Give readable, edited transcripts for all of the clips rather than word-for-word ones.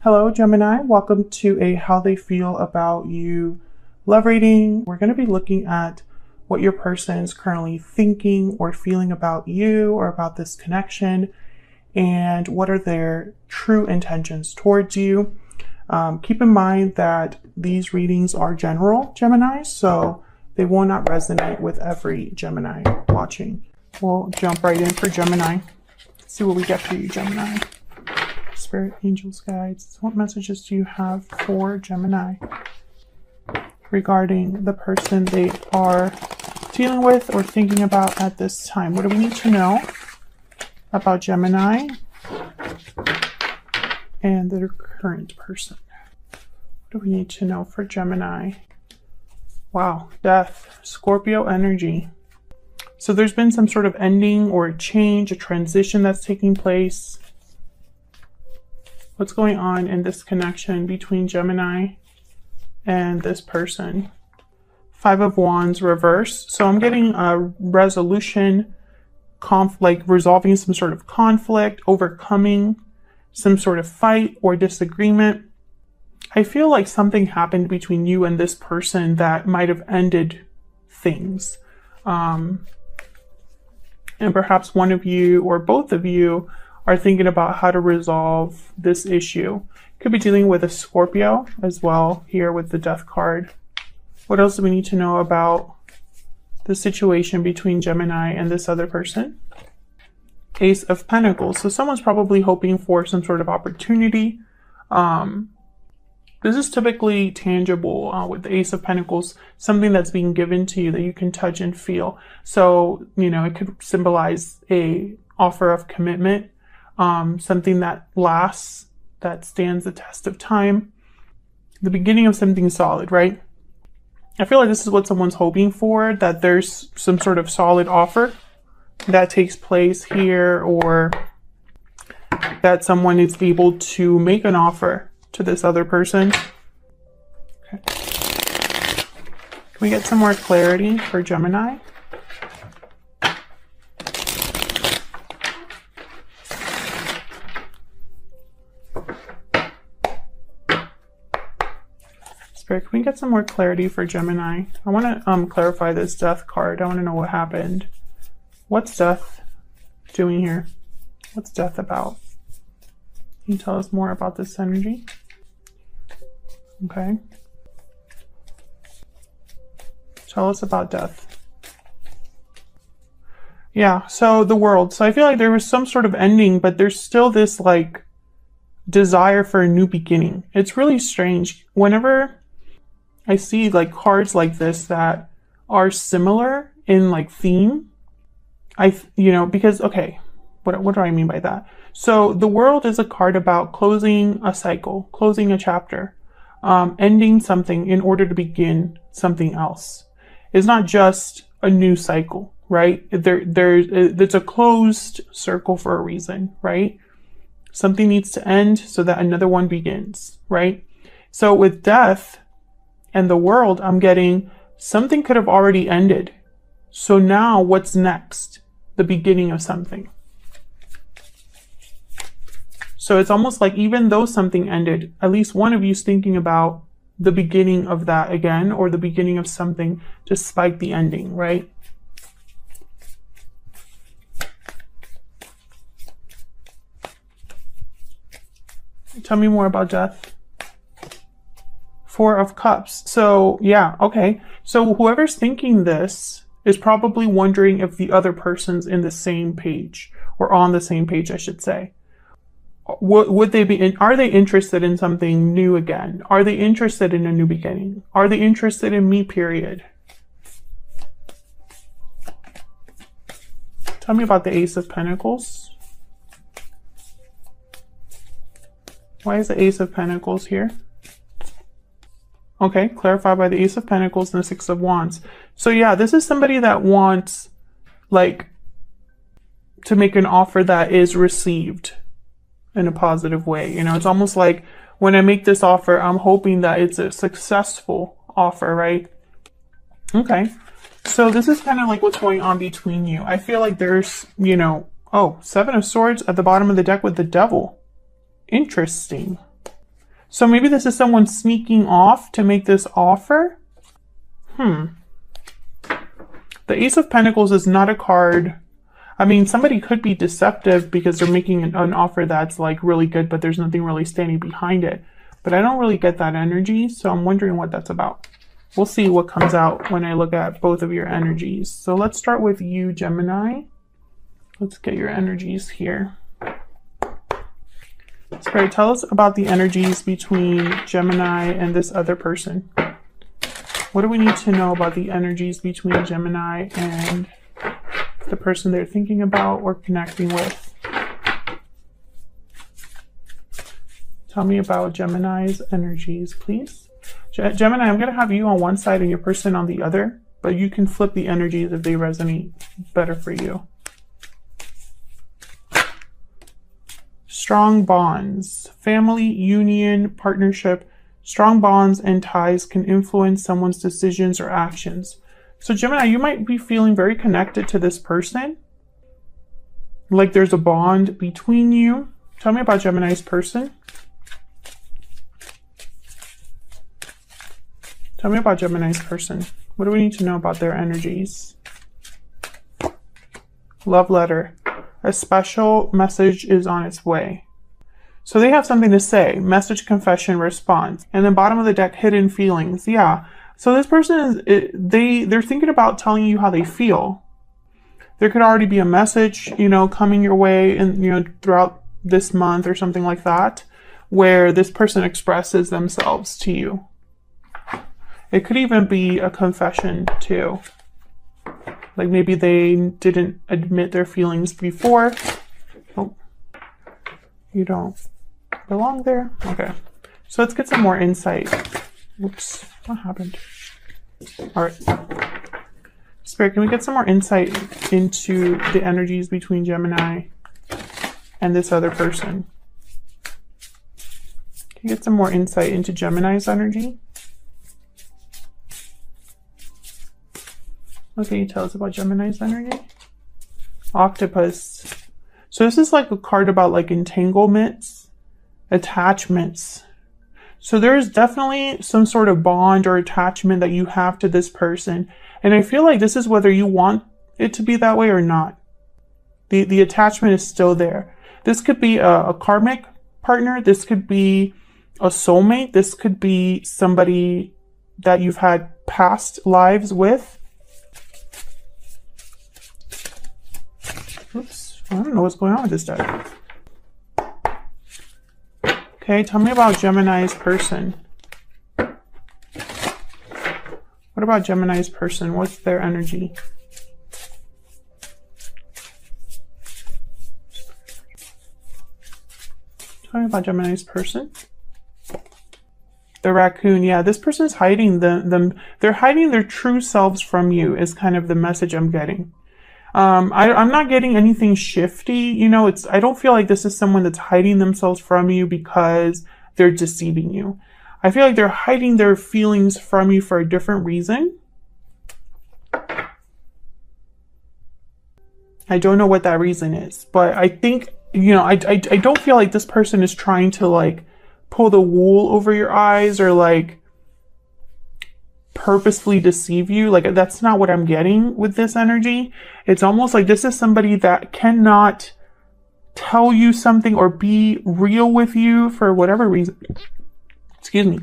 Hello, Gemini. Welcome to a How They Feel About You love reading. We're going to be looking at what your person is currently thinking or feeling about you or about this connection, and what are their true intentions towards you. Keep in mind that these readings are general, Gemini, so they will not resonate with every Gemini watching. We'll jump right in for Gemini. See what we get for you, Gemini. Spirit, angels, guides, what messages do you have for Gemini regarding the person they are dealing with or thinking about at this time? What do we need to know about Gemini and their current person? What do we need to know for Gemini? Wow, death, Scorpio energy. So there's been some sort of ending or a change, a transition that's taking place. What's going on in this connection between Gemini and this person? Five of Wands reverse. So I'm getting a resolution, like resolving some sort of conflict, overcoming some sort of fight or disagreement. I feel like something happened between you and this person that might have ended things. And perhaps one of you or both of you are thinking about how to resolve this issue. Could be dealing with a Scorpio as well here with the Death card. What else do we need to know about the situation between Gemini and this other person? Ace of Pentacles. So someone's probably hoping for some sort of opportunity. This is typically tangible with the Ace of Pentacles, something that's being given to you that you can touch and feel. So, it could symbolize a offer of commitment, something that lasts, that stands the test of time, the beginning of something solid, right? I feel like this is what someone's hoping for, that there's some sort of solid offer that takes place here, or that someone is able to make an offer to this other person. Okay. Can we get some more clarity for Gemini? Spirit, can we get some more clarity for Gemini? I want to clarify this Death card. I want to know what happened. What's Death doing here? What's Death about? Can you tell us more about this energy? Okay. Tell us about Death. Yeah, so the World. So I feel like there was some sort of ending, but there's still this like desire for a new beginning. It's really strange. Whenever I see like cards like this that are similar in like theme, because, okay, what do I mean by that? So the World is a card about closing a cycle, closing a chapter, ending something in order to begin something else. It's not just a new cycle, right? It's a closed circle for a reason, right? Something needs to end so that another one begins, right? So with Death and the World, I'm getting something could have already ended. So now what's next? The beginning of something. So it's almost like even though something ended, at least one of you is thinking about the beginning of that again, or the beginning of something despite the ending, right? Tell me more about Death. Four of Cups. So yeah, okay. So whoever's thinking this is probably wondering if the other person's in the same page, or on the same page, I should say. Would they be are they interested in something new again? Are they interested in a new beginning? Are they interested in me, period? Tell me about the Ace of Pentacles. Why is the Ace of Pentacles here? Okay, clarified by the Ace of Pentacles and the Six of Wands. So yeah, this is somebody that wants, like, to make an offer that is received in a positive way. It's almost like when I make this offer, I'm hoping that it's a successful offer, right? Okay. So this is kind of like what's going on between you. I feel like there's, Oh, Seven of Swords at the bottom of the deck with the Devil. Interesting. So maybe this is someone sneaking off to make this offer. The Ace of Pentacles is not a card. I mean, somebody could be deceptive because they're making an offer that's like really good, but there's nothing really standing behind it. But I don't really get that energy, so I'm wondering what that's about. We'll see what comes out when I look at both of your energies. So let's start with you, Gemini. Let's get your energies here. Spirit, tell us about the energies between Gemini and this other person. What do we need to know about the energies between Gemini and the person they're thinking about or connecting with? Tell me about Gemini's energies, please. Gemini, I'm going to have you on one side and your person on the other, but you can flip the energies if they resonate better for you. Strong bonds, family, union, partnership. Strong bonds and ties can influence someone's decisions or actions. So Gemini, you might be feeling very connected to this person. Like there's a bond between you. Tell me about Gemini's person. Tell me about Gemini's person. What do we need to know about their energies? Love letter. A special message is on its way. So they have something to say. Message, confession, response. And then bottom of the deck, hidden feelings. Yeah. So this person is, they're thinking about telling you how they feel. There could already be a message, you know, coming your way and, you know, throughout this month or something like that, where this person expresses themselves to you. It could even be a confession too. Like maybe they didn't admit their feelings before. Oh, you don't belong there. Okay. So let's get some more insight. Oops, what happened? All right. Spirit, can we get some more insight into the energies between Gemini and this other person? Can you get some more insight into Gemini's energy? What can you tell us about Gemini's energy? Octopus. So this is like a card about like entanglements, attachments. So there's definitely some sort of bond or attachment that you have to this person. And I feel like this is whether you want it to be that way or not. The attachment is still there. This could be a karmic partner. This could be a soulmate. This could be somebody that you've had past lives with. Oops, I don't know what's going on with this deck. Okay, tell me about Gemini's person. What about Gemini's person? What's their energy? Tell me about Gemini's person. The raccoon, yeah, this person's hiding them. They're hiding their true selves from you is kind of the message I'm getting. I'm not getting anything shifty, you know, I don't feel like this is someone that's hiding themselves from you because they're deceiving you. I feel like they're hiding their feelings from you for a different reason. I don't know what that reason is, but I think, you know, I don't feel like this person is trying to like pull the wool over your eyes or like purposefully deceive you. Like that's not what I'm getting with this energy. It's almost like this is somebody that cannot tell you something or be real with you for whatever reason. Excuse me.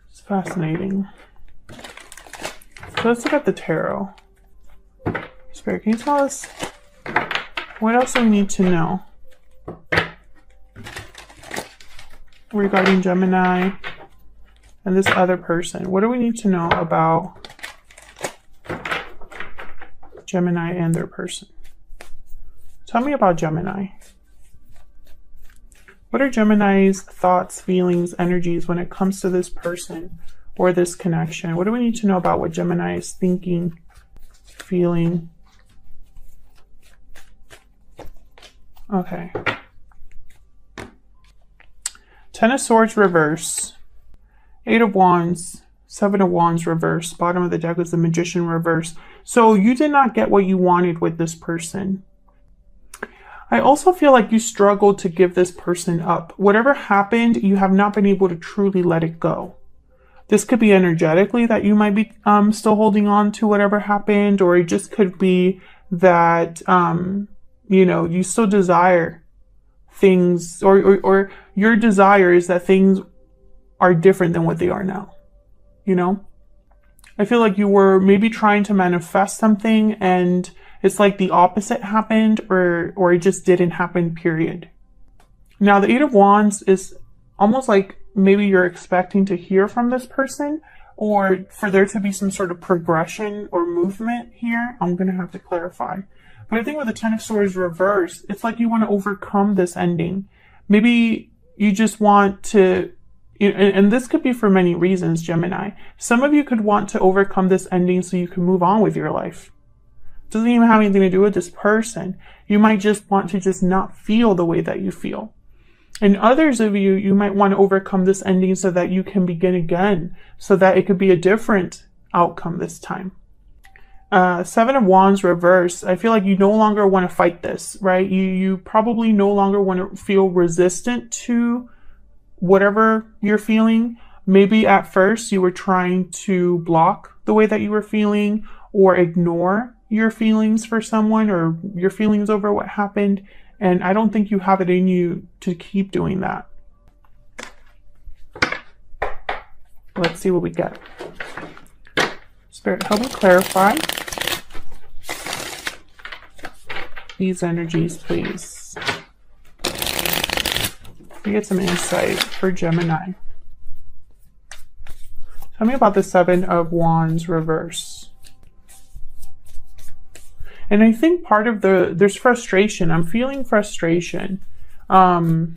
It's fascinating. So let's look at the tarot. Spirit, can you tell us what else do we need to know regarding Gemini and this other person? What do we need to know about Gemini and their person? Tell me about Gemini. What are Gemini's thoughts, feelings, energies when it comes to this person or this connection? What do we need to know about what Gemini is thinking, feeling? Okay. Ten of Swords reverse, Eight of Wands, Seven of Wands reverse, bottom of the deck is the Magician reverse. So you did not get what you wanted with this person. I also feel like you struggled to give this person up. Whatever happened, you have not been able to truly let it go. This could be energetically that you might be still holding on to whatever happened, or it just could be that, you know, you still desire things, or your desire is that things are different than what they are now. You know, I feel like you were maybe trying to manifest something and it's like the opposite happened, or it just didn't happen, period. Now, the Eight of Wands is almost like maybe you're expecting to hear from this person, or for there to be some sort of progression or movement here. I'm going to have to clarify. But I think with the Ten of Swords reversed, it's like you want to overcome this ending. Maybe you just want to, and this could be for many reasons, Gemini. Some of you could want to overcome this ending so you can move on with your life. Doesn't even have anything to do with this person. You might just want to just not feel the way that you feel. And others of you, you might want to overcome this ending so that you can begin again, so that it could be a different outcome this time. Seven of Wands reverse. I feel like you no longer want to fight this, right? You probably no longer want to feel resistant to whatever you're feeling. Maybe at first you were trying to block the way that you were feeling, or ignore your feelings for someone, or your feelings over what happened. And I don't think you have it in you to keep doing that. Let's see what we get. Spirit, help me clarify these energies, please. We get some insight for Gemini. Tell me about the Seven of Wands reverse. And I think part of there's frustration. I'm feeling frustration. You're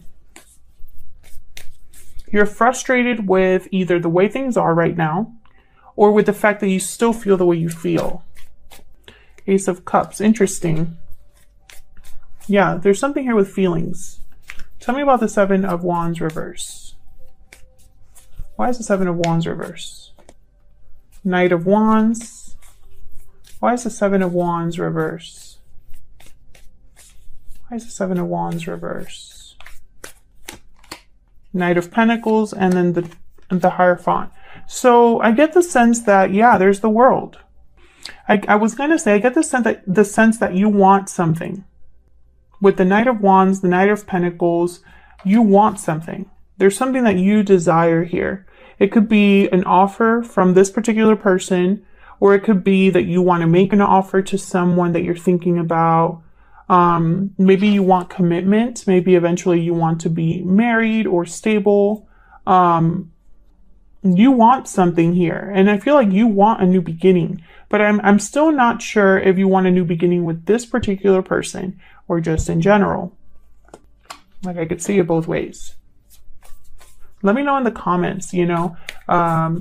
frustrated with either the way things are right now, or with the fact that you still feel the way you feel. Ace of Cups, interesting. Yeah, there's something here with feelings. Tell me about the Seven of Wands reverse. Why is the Seven of Wands reverse? Knight of Wands. Why is the Seven of Wands reverse? Why is the Seven of Wands reverse? Knight of Pentacles, and then the Hierophant. So I get the sense that, yeah, there's the World. I was going to say, I get the sense that you want something. With the Knight of Wands, the Knight of Pentacles, you want something. There's something that you desire here. It could be an offer from this particular person, or it could be that you want to make an offer to someone that you're thinking about. Maybe you want commitment. Maybe eventually you want to be married or stable. You want something here. And I feel like you want a new beginning. But I'm still not sure if you want a new beginning with this particular person or just in general. Like, I could see it both ways. Let me know in the comments, you know,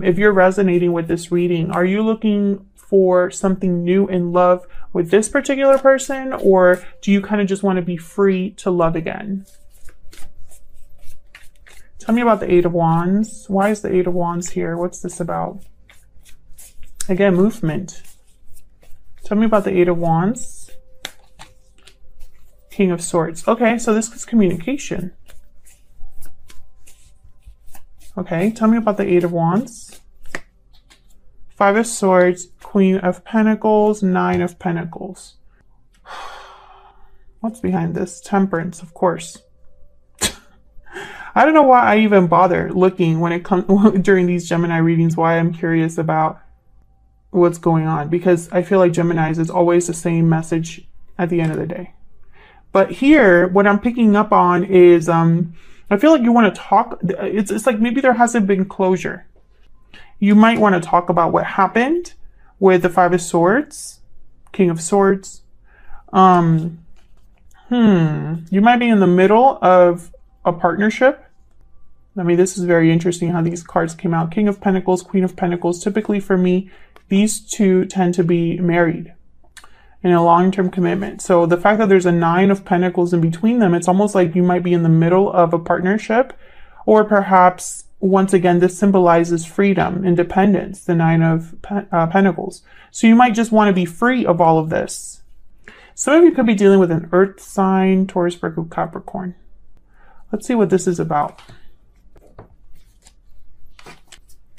if you're resonating with this reading. Are you looking for something new in love with this particular person, or do you kind of just want to be free to love again? Tell me about the Eight of Wands. Why is the Eight of Wands here? What's this about? Again, movement. Tell me about the Eight of Wands. King of Swords. Okay, so this is communication. Okay, tell me about the Eight of Wands. Five of Swords, Queen of Pentacles, Nine of Pentacles. What's behind this? Temperance, of course. I don't know why I even bother looking when it comes during these Gemini readings, why I'm curious about what's going on, because I feel like Gemini's is always the same message at the end of the day. But here, what I'm picking up on is, I feel like you want to talk. It's like maybe there hasn't been closure. You might want to talk about what happened with the Five of Swords, King of Swords. You might be in the middle of a partnership. I mean, this is very interesting how these cards came out. King of Pentacles, Queen of Pentacles. Typically for me, these two tend to be married in a long-term commitment. So the fact that there's a Nine of Pentacles in between them, it's almost like you might be in the middle of a partnership, or perhaps, once again, this symbolizes freedom, independence, the Nine of Pentacles. So you might just want to be free of all of this. Some of you could be dealing with an earth sign, Taurus, Virgo, Capricorn. Let's see what this is about.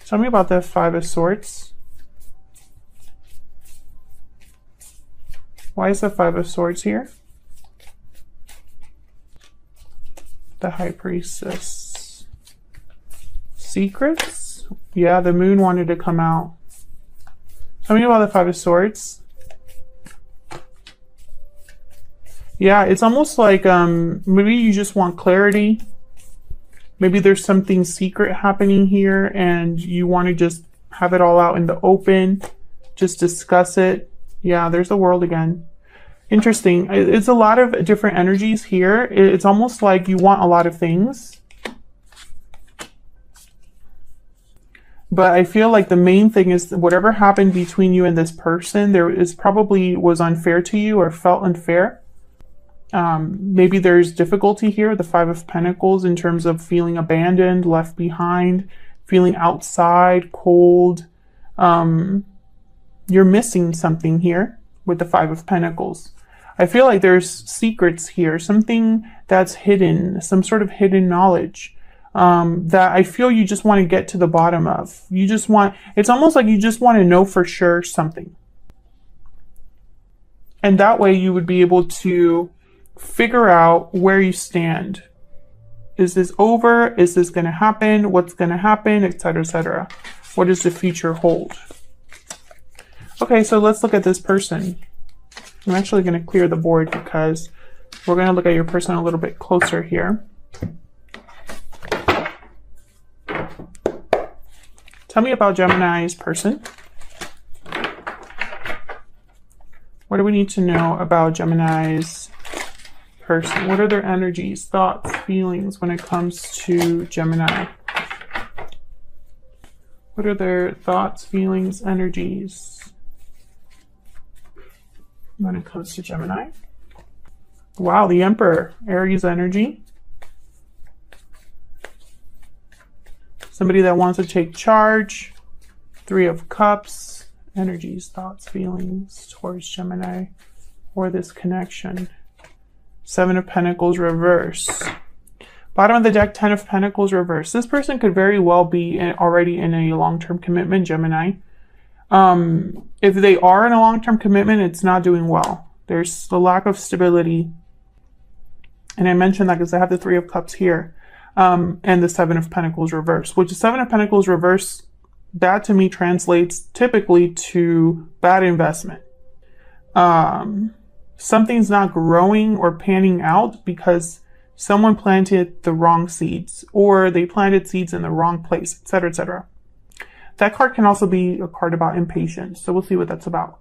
Tell me about the Five of Swords. Why is the Five of Swords here? The High Priestess. Secrets? Yeah, the moon wanted to come out. Tell me about the Five of Swords. Yeah, it's almost like maybe you just want clarity. Maybe there's something secret happening here and you want to just have it all out in the open. Just discuss it. Yeah, there's the World again. Interesting. It's a lot of different energies here. It's almost like you want a lot of things. But I feel like the main thing is whatever happened between you and this person, probably was unfair to you or felt unfair. Maybe there's difficulty here, the Five of Pentacles, in terms of feeling abandoned, left behind, feeling outside, cold. You're missing something here with the Five of Pentacles. I feel like there's secrets here, something that's hidden, some sort of hidden knowledge that I feel you just want to get to the bottom of. It's almost like you just want to know for sure something. And that way you would be able to figure out where you stand. Is this over? Is this going to happen? What's going to happen? Etc., etc. What does the future hold? Okay, so let's look at this person. I'm actually going to clear the board because we're going to look at your person a little bit closer here. Tell me about Gemini's person. What do we need to know about Gemini's person? What are their energies, thoughts, feelings when it comes to Gemini? What are their thoughts, feelings, energies when it comes to Gemini? Wow, the Emperor, Aries energy. Somebody that wants to take charge. Three of Cups, energies, thoughts, feelings towards Gemini or this connection. Seven of Pentacles reverse. Bottom of the deck, Ten of Pentacles reverse. This person could very well be already in a long-term commitment, Gemini. If they are in a long-term commitment, it's not doing well. There's the lack of stability. And I mentioned that because I have the Three of Cups here. And the Seven of Pentacles reverse, which the Seven of Pentacles reverse, that to me translates typically to bad investment. Something's not growing or panning out because someone planted the wrong seeds or they planted seeds in the wrong place, etc., etc. That card can also be a card about impatience. So we'll see what that's about.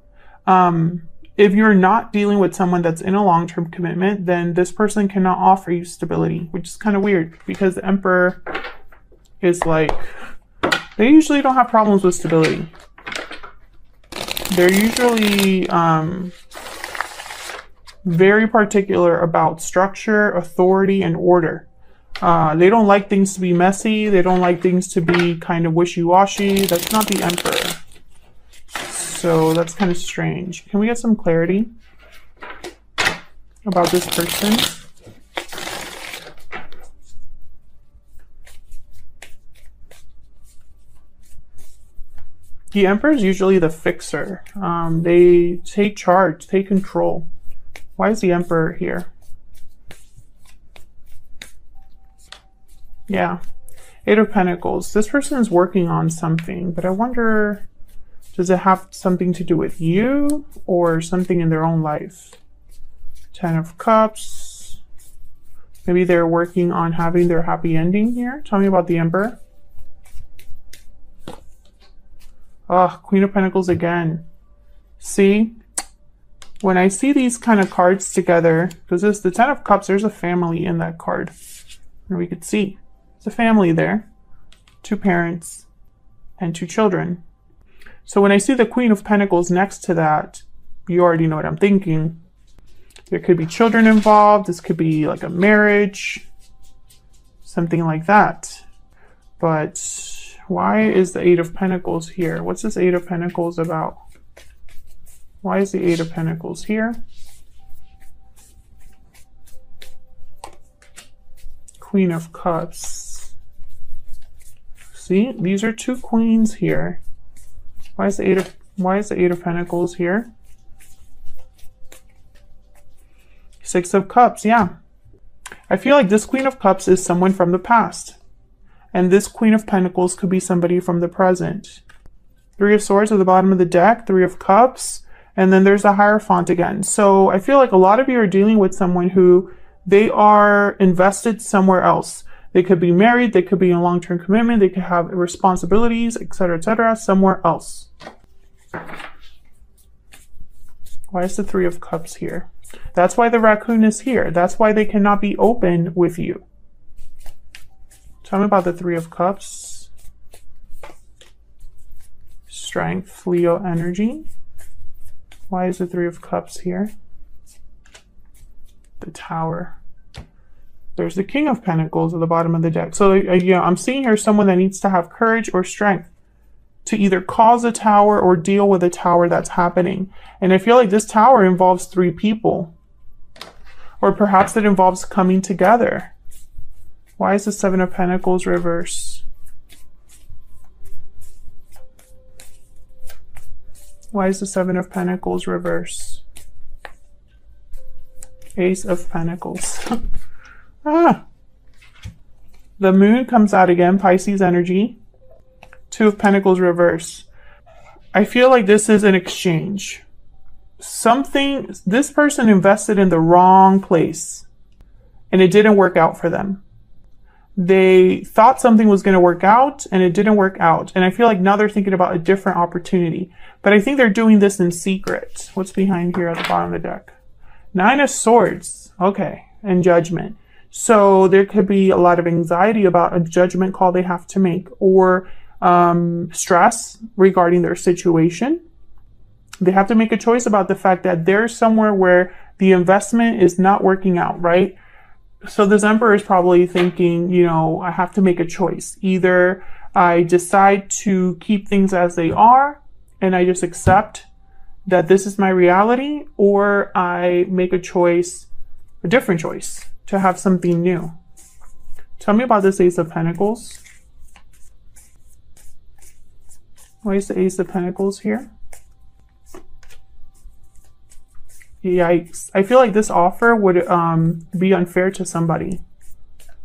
If you're not dealing with someone that's in a long-term commitment, then this person cannot offer you stability, which is kind of weird because the Emperor is like, they usually don't have problems with stability. They're usually very particular about structure, authority, and order. They don't like things to be messy. They don't like things to be kind of wishy-washy. That's not the Emperor. So that's kind of strange. Can we get some clarity about this person? The Emperor is usually the fixer. They take charge, take control. Why is the Emperor here? Yeah. Eight of Pentacles. This person is working on something, but I wonder, does it have something to do with you or something in their own life? Ten of Cups. Maybe they're working on having their happy ending here. Tell me about the Emperor. Oh, Queen of Pentacles again. See? When I see these kind of cards together, because this the Ten of Cups, there's a family in that card. And we could see. There's a family there. Two parents and two children. So when I see the Queen of Pentacles next to that, you already know what I'm thinking. There could be children involved. This could be like a marriage. Something like that. But why is the Eight of Pentacles here? What's this Eight of Pentacles about? Why is the Eight of Pentacles here? Queen of Cups. See, these are two queens here. Why is the Eight of Pentacles here? Six of Cups, yeah. I feel like this Queen of Cups is someone from the past. And this Queen of Pentacles could be somebody from the present. Three of Swords at the bottom of the deck, Three of Cups, and then there's the Hierophant again. So I feel like a lot of you are dealing with someone who they are invested somewhere else. They could be married, they could be in a long-term commitment, they could have responsibilities, etc., somewhere else. Why is the Three of Cups here? That's why the raccoon is here. That's why they cannot be open with you. Tell me about the Three of Cups. Strength, Leo energy. Why is the Three of Cups here? The Tower. There's the King of Pentacles at the bottom of the deck. So, yeah, I'm seeing here someone that needs to have courage or strength to either cause a tower or deal with a tower that's happening. And I feel like this tower involves three people. Or perhaps it involves coming together. Why is the Seven of Pentacles reverse? Why is the Seven of Pentacles reverse? Ace of Pentacles. The Moon comes out again, Pisces energy. Two of Pentacles reverse. I feel like this is an exchange. This person invested in the wrong place and it didn't work out for them. They thought something was going to work out and it didn't work out. And I feel like now they're thinking about a different opportunity. But I think they're doing this in secret. What's behind here at the bottom of the deck? Nine of Swords. Okay. And Judgment. So there could be a lot of anxiety about a judgment call they have to make, or stress regarding their situation. They have to make a choice about the fact that there's somewhere where the investment is not working out, right? So this Emperor is probably thinking, you know, I have to make a choice. Either I decide to keep things as they are and I just accept that this is my reality, or I make a choice, a different choice, to have something new. Tell me about this Ace of Pentacles. Why is the Ace of Pentacles here? Yikes. I feel like this offer would be unfair to somebody,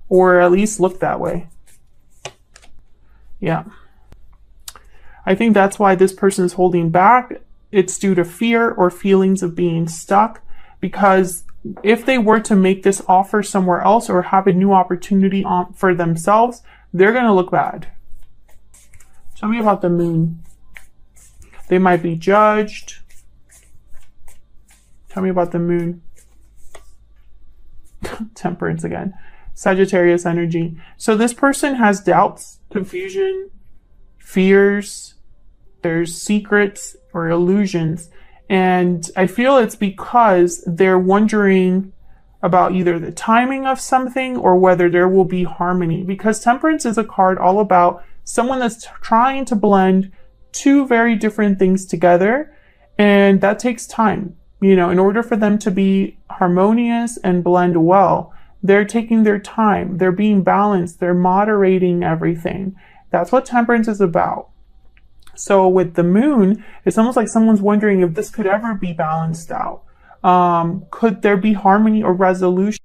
or at least look that way. Yeah. I think that's why this person is holding back. It's due to fear or feelings of being stuck, because if they were to make this offer somewhere else or have a new opportunity for themselves, they're going to look bad. Tell me about the Moon. They might be judged. Tell me about the Moon. Temperance again. Sagittarius energy. So this person has doubts, confusion, fears. There's secrets or illusions. And I feel it's because they're wondering about either the timing of something or whether there will be harmony. Because Temperance is a card all about someone that's trying to blend two very different things together. And that takes time. You know, in order for them to be harmonious and blend well, they're taking their time. They're being balanced. They're moderating everything. That's what Temperance is about. So with the Moon, it's almost like someone's wondering if this could ever be balanced out. Could there be harmony or resolution